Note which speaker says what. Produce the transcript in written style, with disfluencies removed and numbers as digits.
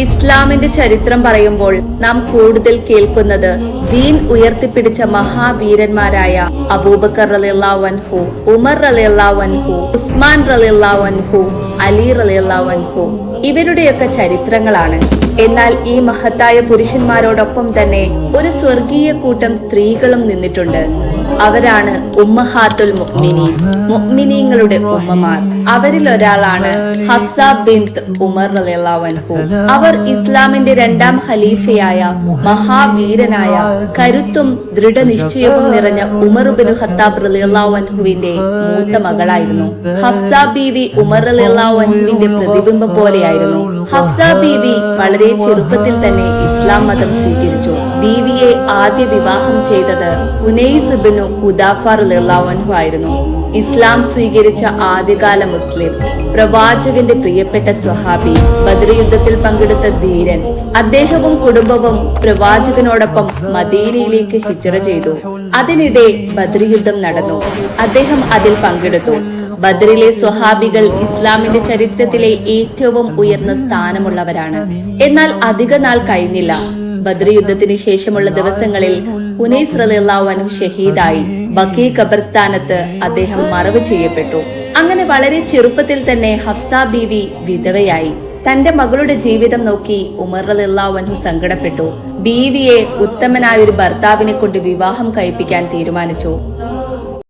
Speaker 1: ഇസ്ലാമിന്റെ ചരിത്രം പറയുമ്പോൾ നാം കൂടുതൽ കേൾക്കുന്നത് ദീൻ ഉയർത്തിപ്പിടിച്ച മഹാവീരന്മാരായ അബൂബക്കർ റളിയല്ലാഹു അൻഹു, ഉമർ റളിയല്ലാഹു അൻഹു, ഉസ്മാൻ റളിയല്ലാഹു അൻഹു, അലി റളിയല്ലാഹു അൻഹു ഇവരുടെയൊക്കെ ചരിത്രങ്ങളാണ്. എന്നാൽ ഈ മഹത്തായ പുരുഷന്മാരോടൊപ്പം തന്നെ ഒരു സ്വർഗീയ കൂട്ടം സ്ത്രീകളും നിന്നിട്ടുണ്ട്. അവരാണ് ഉമ്മഹാത്തുൽ മുഅ്മിനീൻ, മുഅ്മിനീങ്ങളുടെ ഉമ്മമാർ. അവരിൽ ഒരാളാണ് ഹഫ്സ ബിൻത് ഉമർ റളിയല്ലാഹു അൻഹു. അവർ ഇസ്ലാമിന്റെ രണ്ടാം ഖലീഫയായ മഹാവീരനായ കരുത്തും ദൃഢനിശ്ചയവും നിറഞ്ഞ ഉമർ ഇബ്നു ഖത്താബ് റളിയല്ലാഹു അൻഹുവിന്റെ മൂത്ത മകളായിരുന്നു. ഹഫ്സ ബീവി ഉമർ റളിയല്ലാഹു അൻഹുവിന്റെ പ്രതിബിംബം പോലെയായിരുന്നു. ഹഫ്സ ബീവി വളരെ ചെറുപ്പത്തിൽ തന്നെ ഇസ്ലാം മതം സ്വീകരിച്ചു. ബീവിയെ ആദ്യ വിവാഹം ചെയ്തത് ഉനൈസ് ഇബ്നു ഹുദാഫ റളിയല്ലാഹു അൻഹു ആയിരുന്നു. ഇസ്ലാം സ്വീകരിച്ച ആദ്യകാല മുസ്ലിം, പ്രവാചകന്റെ പ്രിയപ്പെട്ട സ്വഹാബി, ബദ്ർ യുദ്ധത്തിൽ പങ്കെടുത്ത ധീരൻ. അദ്ദേഹവും കുടുംബവും പ്രവാചകനോടൊപ്പം മദീനയിലേക്ക് ഹിജ്റ ചെയ്തു. അതിനിടെ ബദ്ർ യുദ്ധം നടന്നു. അദ്ദേഹം അതിൽ പങ്കെടുത്തു. ബദ്രിലെ സ്വഹാബികൾ ഇസ്ലാമിന്റെ ചരിത്രത്തിലെ ഏറ്റവും ഉയർന്ന സ്ഥാനമുള്ളവരാണ്. എന്നാൽ അധിക നാൾ കഴിഞ്ഞില്ല. ബദ്ർ യുദ്ധത്തിന് ശേഷമുള്ള ദിവസങ്ങളിൽ ഉനൈസ് റളിയല്ലാഹു അൻഹു ഷഹീദായി. ബഖീ ഖബർസ്ഥാനത്ത് അദ്ദേഹം മറവ് ചെയ്യപ്പെട്ടു. അങ്ങനെ വളരെ ചെറുപ്പത്തിൽ തന്നെ ഹഫ്സ ബീവി വിധവയായി. തന്റെ മകളുടെ ജീവിതം നോക്കി ഉമർ റളിയല്ലാഹു അൻഹു സങ്കടപ്പെട്ടു. ബീവിയെ ഉത്തമനായ ഒരു ഭർത്താവിനെ കൊണ്ട് വിവാഹം കഴിപ്പിക്കാൻ തീരുമാനിച്ചു.